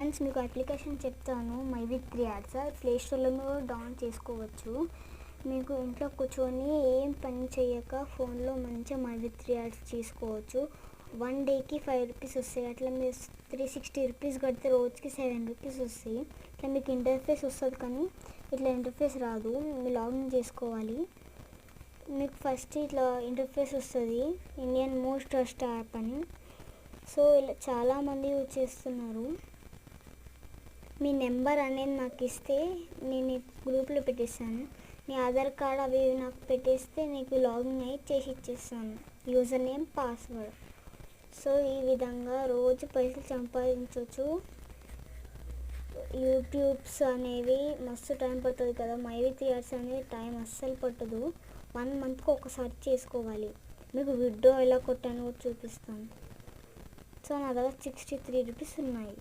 Friends, మీకు application చెప్తాను. మైవి3 ads play స్టోర్లో డౌన్లోడ్ చేసుకోవచ్చు. మీకు ఇంట్లో కూర్చొని ఏం పని చేయక ఫోన్లో మంచిగా మైవి3 యాడ్స్ చేసుకోవచ్చు. 1 డేకి 5 రూపీస్ వస్తాయి. అట్లా మీరు 360 రూపీస్ కడితే రోజుకి 7 రూపీస్ వస్తాయి. ఇట్లా మీకు ఇంటర్ఫేస్ వస్తుంది, కానీ ఇట్లా ఇంటర్ఫేస్ రాదు. మీరు లాగిన్ చేసుకోవాలి. మీకు ఫస్ట్ ఇట్లా ఇంటర్ఫేస్ వస్తుంది, ఇండియన్ మోస్ట్ ట్రస్ట్ యాప్ అని. సో ఇలా చాలామంది యూజ్ చేస్తున్నారు. మీ నెంబర్ అనేది నాకు ఇస్తే నేను గ్రూప్లో పెట్టేస్తాను. మీ ఆధార్ కార్డ్ అవి నాకు పెట్టేస్తే నీకు లాగిన్ అయ్యి చేసి ఇచ్చేస్తాను, యూజర్ నేమ్, పాస్వర్డ్. సో ఈ విధంగా రోజు పైసలు సంపాదించవచ్చు. యూట్యూబ్స్ అనేవి మస్తు టైం పడుతుంది కదా, మైవి3 యాడ్స్ అనేది టైం అస్సలు పట్టదు. 1 మంత్కి ఒకసారి చేసుకోవాలి. మీకు విత్డ్రా ఎలా కొట్టానో చూపిస్తాను. సో నా దగ్గర 63 రూపీస్ ఉన్నాయి.